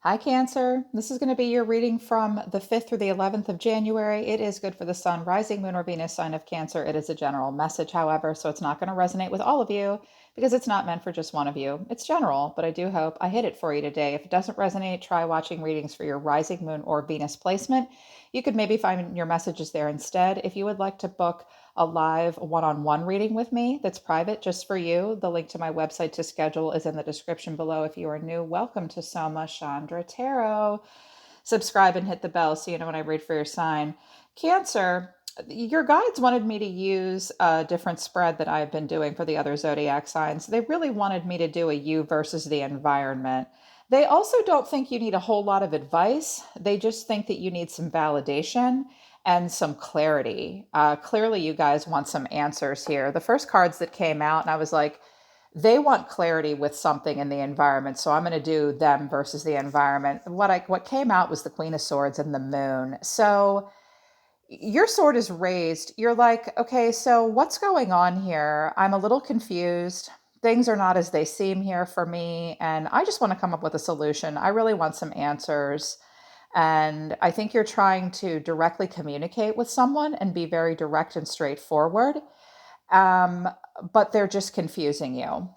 Hi, Cancer. This is going to be your reading from the 5th through the 11th of January. It is good for the Sun, rising moon, or Venus sign of Cancer. It is a general message, however, so it's not going to resonate with all of you because it's not meant for just one of you. It's general, but I do hope I hit it for you today. If it doesn't resonate, try watching readings for your rising moon or Venus placement. You could maybe find your messages there instead. If you would like to book a live one-on-one reading with me that's private just for you, the link to my website to schedule is in the description below. If you are new, welcome to Soma Chandra Tarot. Subscribe and hit the bell so you know when I read for your sign. Cancer, your guides wanted me to use a different spread that I've been doing for the other zodiac signs. They really wanted me to do a you versus the environment. They also don't think you need a whole lot of advice. They just think that you need some validation and some clarity. Clearly, you guys want some answers here. The first cards that came out, and I was like, they want clarity with something in the environment, so I'm going to do them versus the environment. What came out was the Queen of Swords and the Moon. So your sword is raised. You're like, okay, so what's going on here? I'm a little confused. Things are not as they seem here for me, and I just want to come up with a solution. I really want some answers. And I think you're trying to directly communicate with someone and be very direct and straightforward. Um, but they're just confusing you.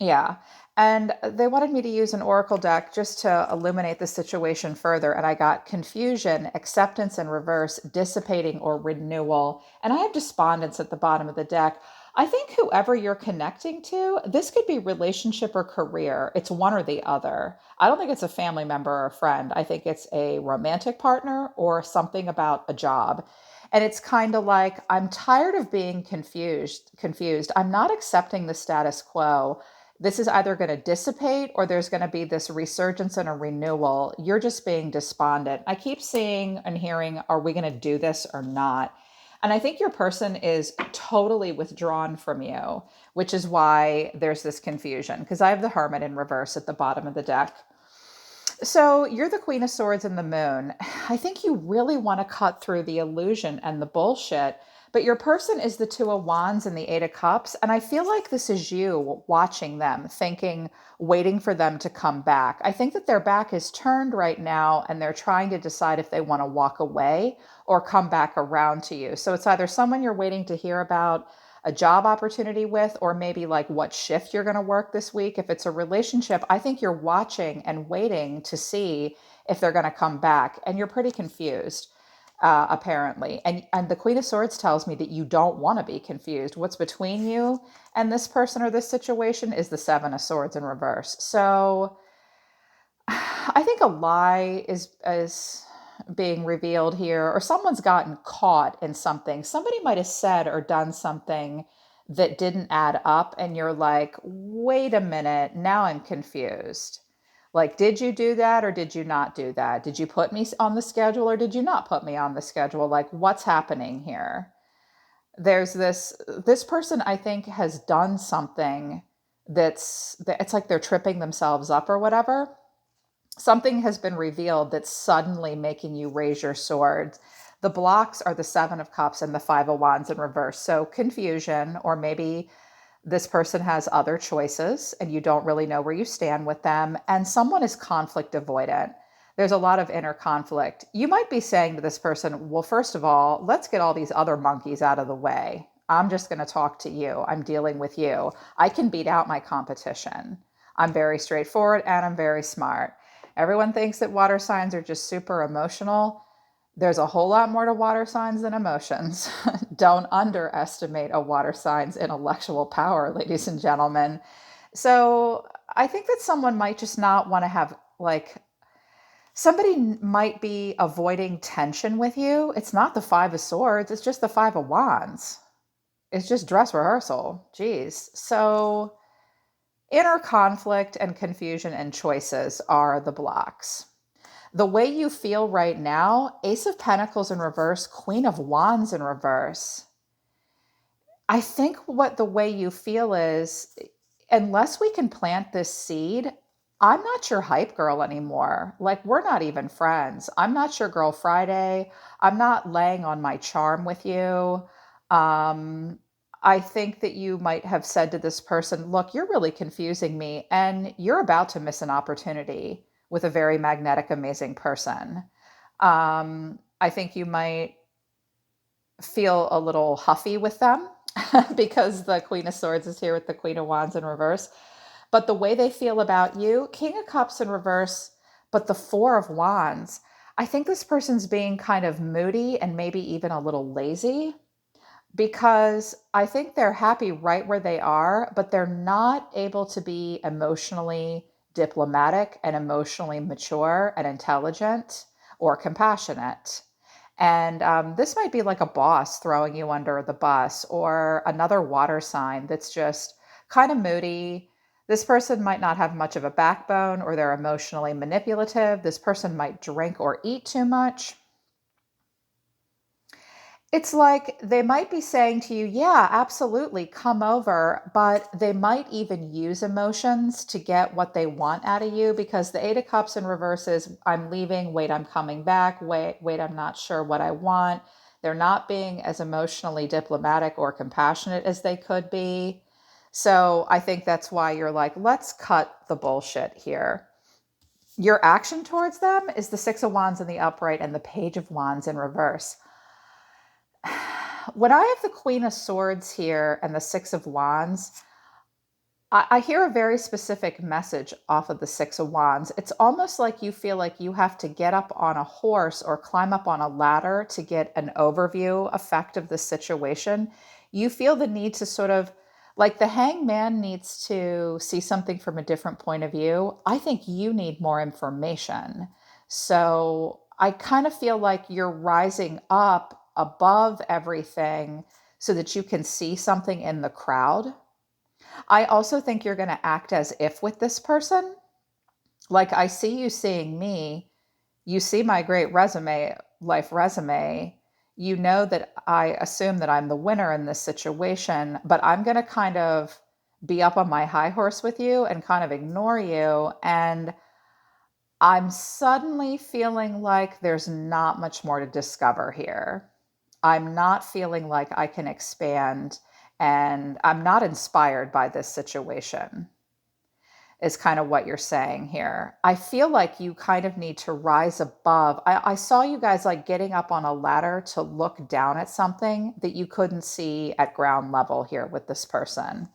Yeah. And they wanted me to use an oracle deck just to illuminate the situation further. And I got confusion, acceptance in reverse, dissipating, or renewal. And I have despondence at the bottom of the deck. I think whoever you're connecting to, this could be relationship or career. It's one or the other. I don't think it's a family member or a friend. I think it's a romantic partner or something about a job. And it's kind of like, I'm tired of being confused. I'm not accepting the status quo. This is either going to dissipate or there's going to be this resurgence and a renewal. You're just being despondent. I keep seeing and hearing, are we going to do this or not? And I think your person is totally withdrawn from you, which is why there's this confusion. Because I have the Hermit in reverse at the bottom of the deck. So you're the Queen of Swords and the Moon. I think you really want to cut through the illusion and the bullshit, but your person is the Two of Wands and the Eight of Cups. And I feel like this is you watching them, thinking, waiting for them to come back. I think that their back is turned right now and they're trying to decide if they want to walk away or come back around to you. So it's either someone you're waiting to hear about a job opportunity with, or maybe like what shift you're going to work this week. If it's a relationship, I think you're watching and waiting to see if they're going to come back. And you're pretty confused, apparently. And the Queen of Swords tells me that you don't want to be confused. What's between you and this person or this situation is the Seven of Swords in reverse. So I think a lie is being revealed here, or someone's gotten caught in something. Somebody might have said or done something that didn't add up, and you're like, wait a minute, now I'm confused. Like, did you do that or did you not do that? Did you put me on the schedule or did you not put me on the schedule? Like, what's happening here? There's this person I think has done something it's like they're tripping themselves up or whatever. Something has been revealed that's suddenly making you raise your sword. The blocks are the Seven of Cups and the Five of Wands in reverse. So confusion, or maybe this person has other choices and you don't really know where you stand with them. And someone is conflict avoidant. There's a lot of inner conflict. You might be saying to this person, well, first of all, let's get all these other monkeys out of the way. I'm just going to talk to you. I'm dealing with you. I can beat out my competition. I'm very straightforward and I'm very smart. Everyone thinks that water signs are just super emotional. There's a whole lot more to water signs than emotions. Don't underestimate a water sign's intellectual power, ladies and gentlemen. So I think that someone might just not want to have, like, somebody might be avoiding tension with you. It's not the Five of Swords, it's just the Five of Wands. It's just dress rehearsal. Jeez. So inner conflict and confusion and choices are the blocks. The way you feel right now, Ace of Pentacles in reverse, Queen of Wands in reverse. I think what the way you feel is, unless we can plant this seed, I'm not your hype girl anymore. Like, we're not even friends. I'm not your girl Friday. I'm not laying on my charm with you. Um, I think that you might have said to this person, look, you're really confusing me and you're about to miss an opportunity with a very magnetic, amazing person. I think you might feel a little huffy with them because the Queen of Swords is here with the Queen of Wands in reverse. But the way they feel about you, King of Cups in reverse, but the Four of Wands, I think this person's being kind of moody and maybe even a little lazy because I think they're happy right where they are, but they're not able to be emotionally diplomatic and emotionally mature and intelligent or compassionate. And this might be like a boss throwing you under the bus or another water sign that's just kind of moody. This person might not have much of a backbone or they're emotionally manipulative. This person might drink or eat too much. It's like they might be saying to you, yeah, absolutely, come over, but they might even use emotions to get what they want out of you because the Eight of Cups in reverse is I'm leaving, wait, I'm coming back, wait, I'm not sure what I want. They're not being as emotionally diplomatic or compassionate as they could be. So I think that's why you're like, let's cut the bullshit here. Your action towards them is the Six of Wands in the upright and the Page of Wands in reverse. When I have the Queen of Swords here and the Six of Wands, I hear a very specific message off of the Six of Wands. It's almost like you feel like you have to get up on a horse or climb up on a ladder to get an overview effect of the situation. You feel the need to sort of, like the hangman needs to see something from a different point of view. I think you need more information. So I kind of feel like you're rising up above everything so that you can see something in the crowd. I also think you're going to act as if with this person. Like I see you seeing me, you see my great resume, life resume. You know that I assume that I'm the winner in this situation, but I'm going to kind of be up on my high horse with you and kind of ignore you. And I'm suddenly feeling like there's not much more to discover here. I'm not feeling like I can expand and I'm not inspired by this situation, is kind of what you're saying here. I feel like you kind of need to rise above. I saw you guys like getting up on a ladder to look down at something that you couldn't see at ground level here with this person.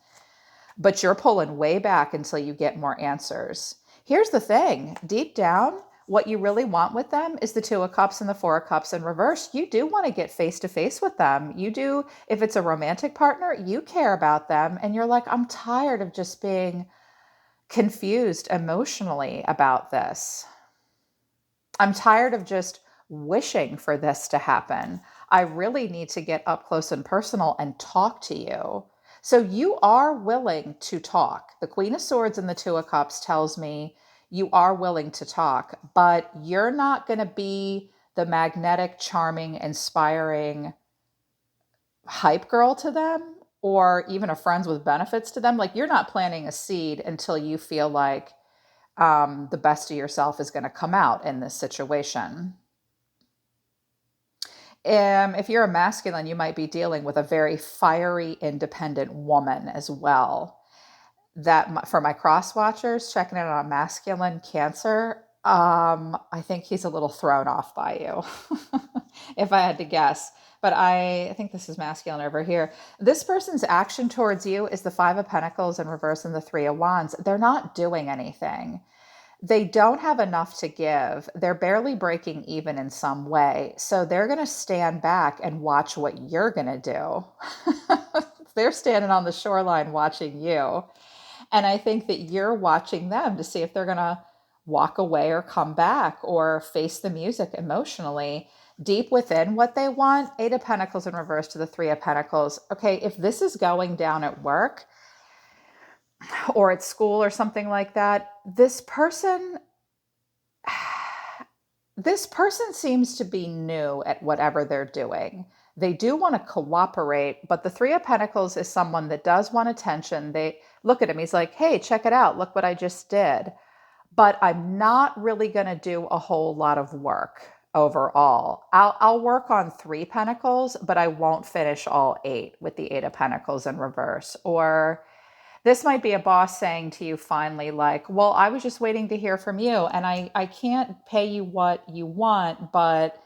But you're pulling way back until you get more answers. Here's the thing, deep down, what you really want with them is the Two of Cups and the Four of Cups in reverse. You do want to get face to face with them. You do, if it's a romantic partner, you care about them. And you're like, I'm tired of just being confused emotionally about this. I'm tired of just wishing for this to happen. I really need to get up close and personal and talk to you. So you are willing to talk. The Queen of Swords and the Two of Cups tells me you are willing to talk, but you're not going to be the magnetic, charming, inspiring hype girl to them or even a friends with benefits to them. Like you're not planting a seed until you feel like the best of yourself is going to come out in this situation. If you're a masculine, you might be dealing with a very fiery, independent woman as well. That for my cross watchers checking in on masculine Cancer, I think he's a little thrown off by you, if I had to guess. But I think this is masculine over here. This person's action towards you is the Five of Pentacles in reverse and the Three of Wands. They're not doing anything. They don't have enough to give. They're barely breaking even in some way. So they're going to stand back and watch what you're going to do. They're standing on the shoreline watching you. And I think that you're watching them to see if they're going to walk away or come back or face the music emotionally. Deep within what they want, Eight of Pentacles in reverse to the Three of Pentacles. Okay, if this is going down at work, or at school or something like that, this person seems to be new at whatever they're doing. They do want to cooperate, but the Three of Pentacles is someone that does want attention. They look at him, he's like, hey, check it out, look what I just did. But I'm not really going to do a whole lot of work overall. I'll work on Three Pentacles, but I won't finish all eight with the Eight of Pentacles in reverse. Or This might be a boss saying to you finally, like, well, I was just waiting to hear from you, and I can't pay you what you want, but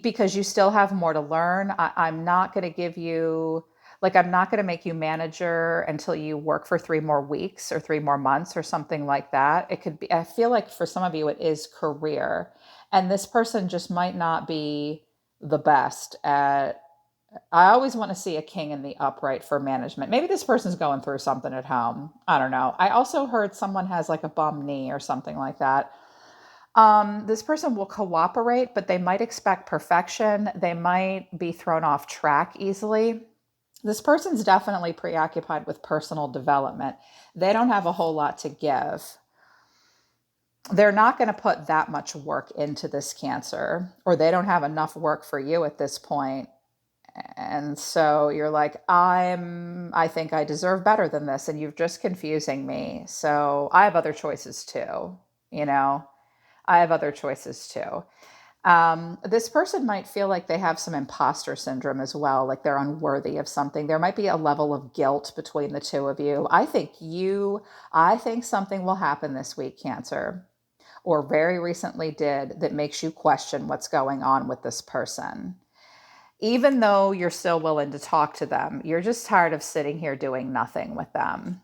because you still have more to learn, I'm not going to give you, like, I'm not going to make you manager until you work for 3 more weeks or 3 more months or something like that. It could be, I feel like for some of you, it is career. And this person just might not be the best at, I always want to see a king in the upright for management. Maybe this person's going through something at home. I don't know. I also heard someone has like a bum knee or something like that. This person will cooperate, but they might expect perfection. They might be thrown off track easily. This person's definitely preoccupied with personal development. They don't have a whole lot to give. They're not going to put that much work into this Cancer, or they don't have enough work for you at this point. And so you're like, I think I deserve better than this, and you're just confusing me. So I have other choices too, you know? I have other choices too. This person might feel like they have some imposter syndrome as well, like they're unworthy of something. There might be a level of guilt between the two of you. I think something will happen this week, Cancer, or very recently did, that makes you question what's going on with this person. Even though you're still willing to talk to them, you're just tired of sitting here doing nothing with them.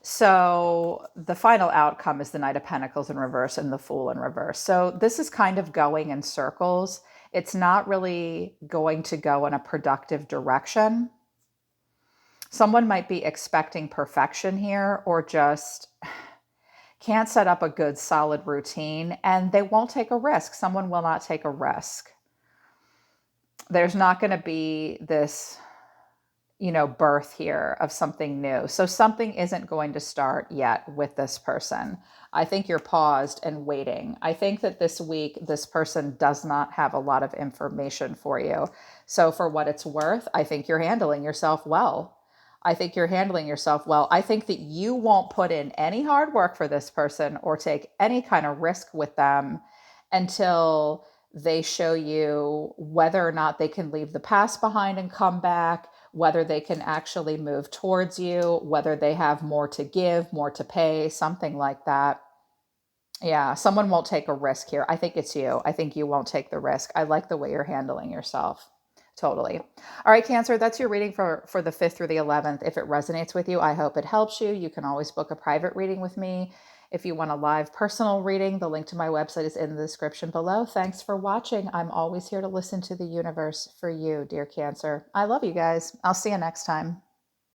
So the final outcome is the Knight of Pentacles in reverse and the Fool in reverse. So this is kind of going in circles. It's not really going to go in a productive direction. Someone might be expecting perfection here, or just can't set up a good solid routine, and they won't take a risk. Someone will not take a risk. There's not going to be this, birth here of something new. So something isn't going to start yet with this person. I think you're paused and waiting. I think that this week, this person does not have a lot of information for you. So for what it's worth, I think you're handling yourself well. I think you're handling yourself well. I think that you won't put in any hard work for this person or take any kind of risk with them until they show you whether or not they can leave the past behind and come back, whether they can actually move towards you, whether they have more to give, more to pay, something like that. Yeah, someone won't take a risk here. I think it's you. I think you won't take the risk. I like the way you're handling yourself. Totally. All right, Cancer, that's your reading for the 5th through the 11th. If it resonates with you, I hope it helps you. You can always book a private reading with me. If you want a live personal reading, the link to my website is in the description below. Thanks for watching. I'm always here to listen to the universe for you, dear Cancer. I love you guys. I'll see you next time.